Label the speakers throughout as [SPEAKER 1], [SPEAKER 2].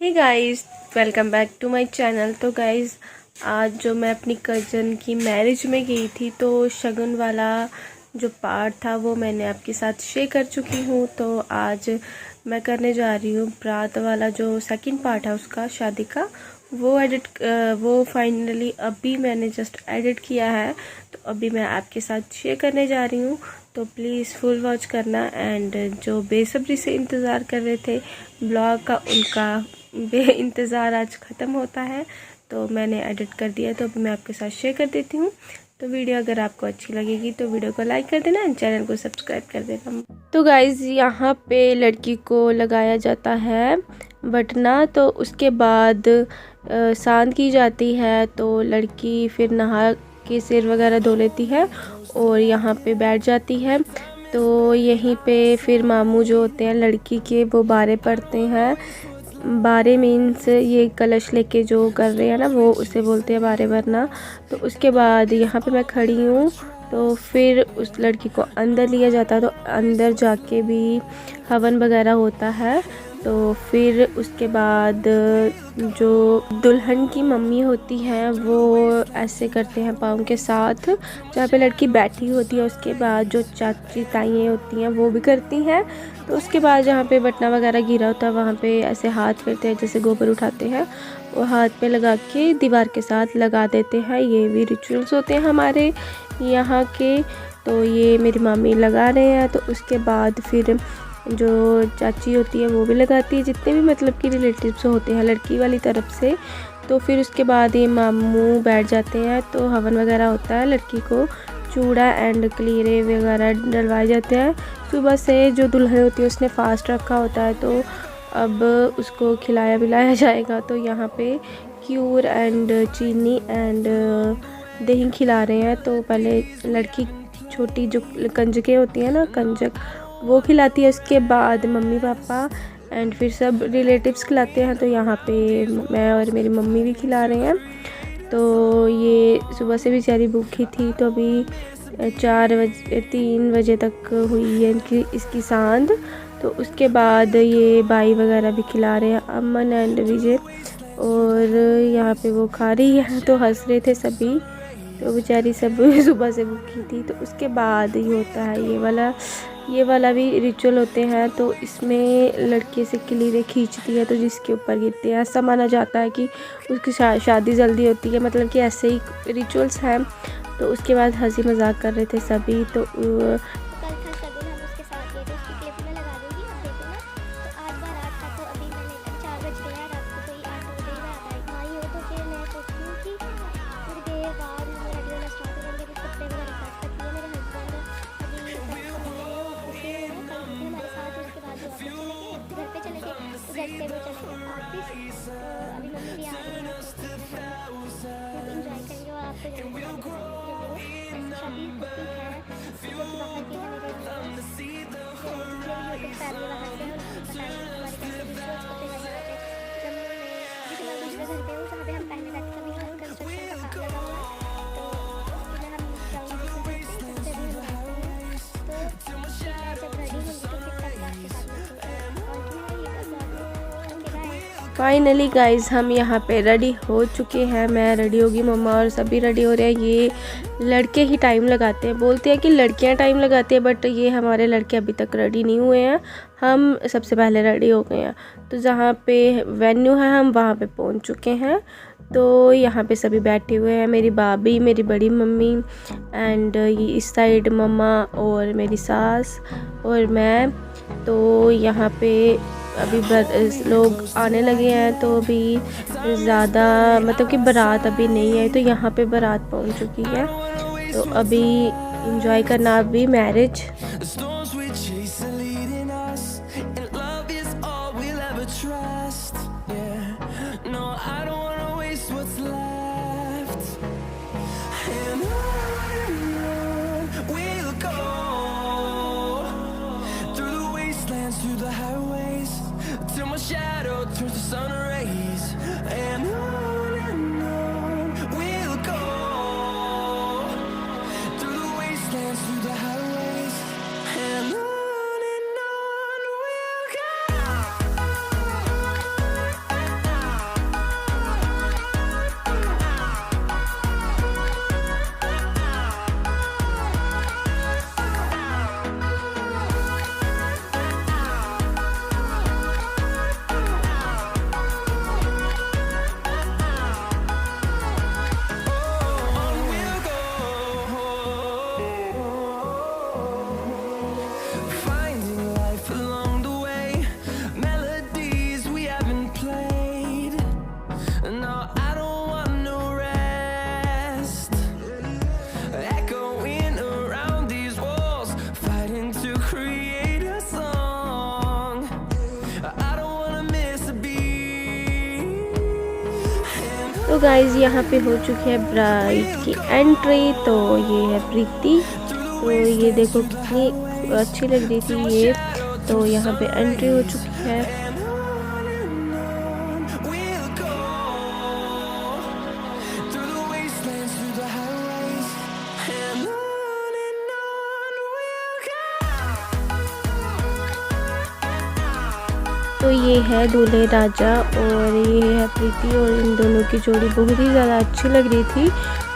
[SPEAKER 1] Hey guys, welcome back to my channel. तो guys, आज जो मैं अपनी कज़न की मैरिज में गई थी तो शगुन वाला जो पार्ट था वो मैंने आपके साथ शेयर कर चुकी हूँ। तो आज मैं करने जा रही हूँ बारात वाला जो सेकंड पार्ट है उसका, शादी का, वो फाइनली अभी मैंने जस्ट एडिट किया है। तो अभी मैं आपके साथ शेयर करने जा रही हूँ, तो प्लीज़ फुल वॉच करना। एंड जो बेसब्री से इंतज़ार कर रहे थे ब्लॉग का, उनका इंतज़ार आज ख़त्म होता है। तो मैंने एडिट कर दिया, तो अभी मैं आपके साथ शेयर कर देती हूँ। तो वीडियो अगर आपको अच्छी लगेगी तो वीडियो को लाइक कर देना एंड चैनल को सब्सक्राइब कर देना। तो गाइज़, यहाँ पे लड़की को लगाया जाता है बटना, तो उसके बाद सांत की जाती है। तो लड़की फिर नहा के सिर वगैरह धो लेती है और यहाँ पे बैठ जाती है। तो यहीं पे फिर मामू जो होते हैं लड़की के, वो बारे पढ़ते हैं। बारे मीन्स ये कलश लेके जो कर रहे हैं ना, वो उसे बोलते हैं बारे भरना। तो उसके बाद यहाँ पे मैं खड़ी हूँ, तो फिर उस लड़की को अंदर लिया जाता है। तो अंदर जाके भी हवन वगैरह होता है। तो फिर उसके बाद जो दुल्हन की मम्मी होती हैं वो ऐसे करते हैं पाँव के साथ जहाँ पे लड़की बैठी होती है। उसके बाद जो चाची ताइयाँ होती हैं वो भी करती हैं। तो उसके बाद जहाँ पे बटना वगैरह गिरा होता है वहाँ पे ऐसे हाथ फेरते हैं, जैसे गोबर उठाते हैं वो हाथ पे लगा के दीवार के साथ लगा देते हैं। ये भी रिचुअल्स होते हैं हमारे यहाँ के। तो ये मेरी मामी लगा रहे हैं। तो उसके बाद फिर जो चाची होती है वो भी लगाती है, जितने भी मतलब कि रिलेटिव्स होते हैं लड़की वाली तरफ से। तो फिर उसके बाद ये मामू बैठ जाते हैं। तो हवन वगैरह होता है, लड़की को चूड़ा एंड कलीरे वगैरह डलवाए जाते हैं। सुबह से जो दुल्हन होती है उसने फास्ट रखा होता है, तो अब उसको खिलाया पिलाया जाएगा। तो यहाँ पे क्यूर एंड चीनी एंड दही खिला रहे हैं। तो पहले लड़की छोटी जो कंजकें होती हैं ना, कंजक, वो खिलाती है। उसके बाद मम्मी पापा एंड फिर सब रिलेटिव्स खिलाते हैं। तो यहाँ पे मैं और मेरी मम्मी भी खिला रहे हैं। तो ये सुबह से बेचारी भूखी थी, तो अभी 3 बजे तक हुई है इसकी सांद। तो उसके बाद ये बाई वगैरह भी खिला रहे हैं, अमन एंड विजय, और यहाँ पे वो खा रही है। तो हंस रहे थे सभी, तो बेचारी सब सुबह से भूखी थी। तो उसके बाद ये होता है ये वाला भी रिचुअल होते हैं। तो इसमें लड़के से किलीरे खींचती है तो जिसके ऊपर गिरते हैं, ऐसा माना जाता है कि उसकी शादी जल्दी होती है, मतलब कि ऐसे ही रिचुअल्स हैं। तो उसके बाद हंसी मजाक कर रहे थे सभी। तो फाइनली गाइज, हम यहाँ पे रेडी हो चुके हैं। मैं रेडी होगी, मम्मा और सभी रेडी हो रहे हैं। ये लड़के ही टाइम लगाते हैं, बोलते हैं कि लड़कियाँ टाइम लगाती हैं, बट ये हमारे लड़के अभी तक रेडी नहीं हुए हैं। हम सबसे पहले रेडी हो गए हैं। तो जहाँ पे वेन्यू है हम वहाँ पे पहुँच चुके हैं। तो यहाँ पे सभी बैठे हुए हैं, मेरी भाभी, मेरी बड़ी मम्मी एंड ये इस साइड मम्मा और मेरी सास और मैं। तो यहाँ पे अभी लोग आने लगे हैं। तो अभी ज़्यादा मतलब कि बारात अभी नहीं आई, तो यहाँ पे बारात पहुँच चुकी है। तो अभी इंजॉय करना अभी marriage. Till my shadow turns to sun rays, and on we'll go through the wastelands, through the highways, and on we'll go. तो गाइज़ यहाँ पे हो चुकी है ब्राइड की एंट्री। तो ये है प्रीति। तो ये देखो कितनी अच्छी लग रही थी ये। तो यहाँ पे एंट्री हो चुकी है। तो ये है दूल्हे राजा और ये है प्रीति, और इन दोनों की जोड़ी बहुत ही ज़्यादा अच्छी लग रही थी।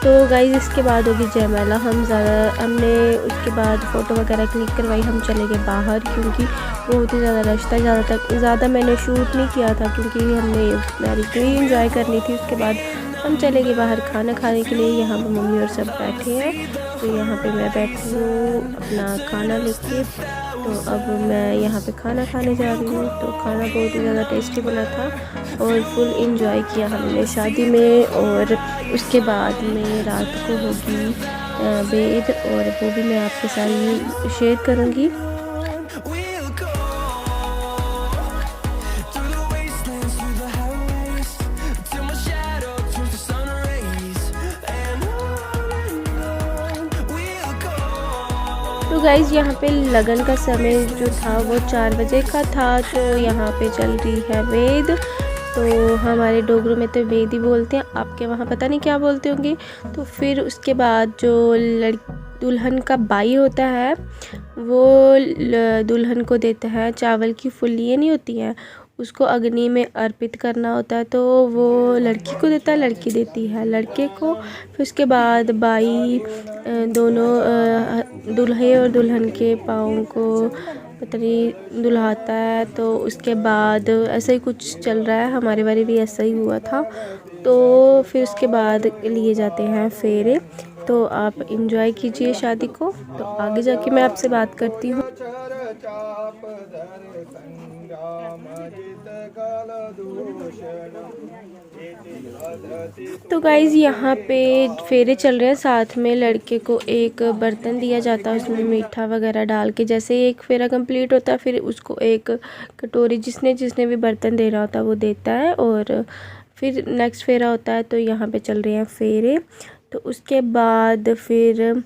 [SPEAKER 1] तो गाइज़ इसके बाद होगी जयमाला। हमने उसके बाद फ़ोटो वगैरह क्लिक करवाई, हम चले गए बाहर क्योंकि बहुत ही ज़्यादा रश था। ज़्यादा मैंने शूट नहीं किया था क्योंकि हमने मैरिज को ही इंजॉय करनी थी। उसके बाद हम चले गए बाहर खाना खाने के लिए। यहाँ पर मम्मी और सब बैठे हैं। तो यहाँ पे मैं बैठी हूँ अपना खाना लेके। तो अब मैं यहाँ पे खाना खाने जा रही हूँ। तो खाना बहुत ही ज़्यादा टेस्टी बना था और फुल इंजॉय किया हमने शादी में। और उसके बाद में रात को होगी वेद, और वो भी मैं आपके साथ शेयर करूँगी। तो गाइज़ यहाँ पे लगन का समय जो था वो 4 बजे का था। तो यहाँ पे चल रही है वेद। तो हमारे डोगरों में तो वेद ही बोलते हैं, आपके वहाँ पता नहीं क्या बोलते होंगे। तो फिर उसके बाद जो दुल्हन का बाई होता है वो दुल्हन को देता है चावल की फुल्लियाँ नहीं होती हैं, उसको अग्नि में अर्पित करना होता है। तो वो लड़की को देता है, लड़की देती है लड़के को। फिर उसके बाद बाई दोनों दूल्हे और दुल्हन के पाँव को पता नहीं दुल्हाता है। तो उसके बाद ऐसा ही कुछ चल रहा है, हमारे बारे भी ऐसा ही हुआ था। तो फिर उसके बाद लिए जाते हैं फेरे। तो आप इंजॉय कीजिए शादी को। तो आगे जाके मैं आपसे बात करती हूँ। तो गाइज़ यहाँ पे फेरे चल रहे हैं, साथ में लड़के को एक बर्तन दिया जाता है, उसमें मीठा वगैरह डाल के। जैसे एक फेरा कंप्लीट होता है फिर उसको एक कटोरी जिसने भी बर्तन दे रहा होता है वो देता है, और फिर नेक्स्ट फेरा होता है। तो यहाँ पे चल रहे हैं फेरे। तो उसके बाद फिर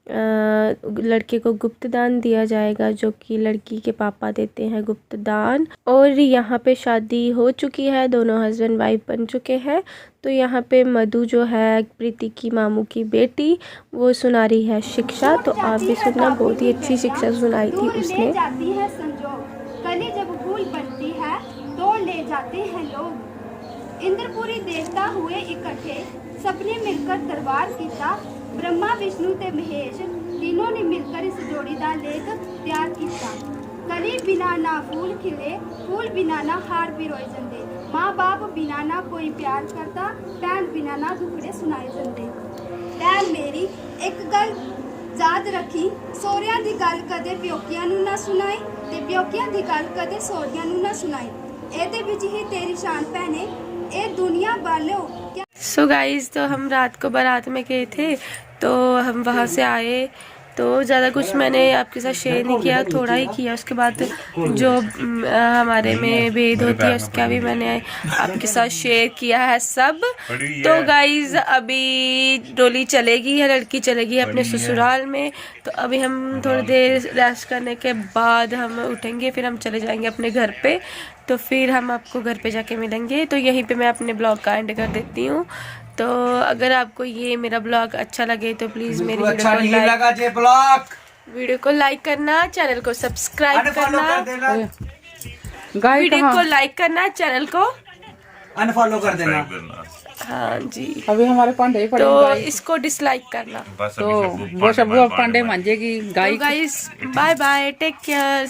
[SPEAKER 1] लड़के को गुप्तदान दिया जाएगा, जो कि लड़की के पापा देते हैं गुप्तदान। और यहाँ पे शादी हो चुकी है, दोनों हस्बैंड वाइफ बन चुके हैं। तो यहाँ पे मधु जो है प्रीति की मामू की बेटी, वो सुना रही है शिक्षा। तो आप भी सुनना, बहुत ही अच्छी शिक्षा सुनाई थी उसने।
[SPEAKER 2] जाती है संजोग, कली जब भूल बनती है तो ले जाते हैं लोग। इंद्रपुरी देवता हुए इकट्ठे, सपने मिलकर दरबार किया। ब्रह्मा विष्णु ते महेश तीनों ने मिलकर इस जोड़ी का लेख तैयार किया। कली बिना ना फूल खिले, फूल बिना ना हार पिरोए जंदे। माँ बाप बिना ना कोई प्यार करता, भैन बिना ना दुखड़े सुनाए जंदे। भैन मेरी एक गल याद रखी, सोहरियां दी गल कदे प्योकियां नूं ना सुनाई, ते प्योकियां दी गल कदे सोहरियां नूं ना सुनाई। एदे विच ही तेरी शान भैने, ए दुनिया वालों।
[SPEAKER 1] सो गाइज़, तो हम रात को बारात में गए थे। तो हम वहाँ से आए तो ज़्यादा कुछ मैंने आपके साथ शेयर नहीं किया, थोड़ा ही किया। उसके बाद जो हमारे में भेद होती है उसका भी मैंने आपके साथ शेयर किया है सब। तो गाइज़ अभी डोली चलेगी है, लड़की चलेगी अपने ससुराल में। तो अभी हम थोड़ी देर रेस्ट करने के बाद हम उठेंगे, फिर हम चले जाएंगे अपने घर पे। तो फिर हम आपको घर पे जाके मिलेंगे। तो यहीं पे मैं अपने ब्लॉग का एंड कर देती हूँ। तो अगर आपको ये मेरा ब्लॉग अच्छा लगे तो प्लीज़ मेरी वीडियो को लाइक करना, चैनल को सब्सक्राइब करना, वीडियो को लाइक करना, चैनल को
[SPEAKER 3] अनफॉलो कर देना।
[SPEAKER 1] हाँ जी,
[SPEAKER 4] अभी हमारे पांडे पड़े
[SPEAKER 1] तो इसको डिसलाइक करना।
[SPEAKER 4] तो वो सब पांडे मांजेगी गाय।
[SPEAKER 1] Guys bye bye, take care.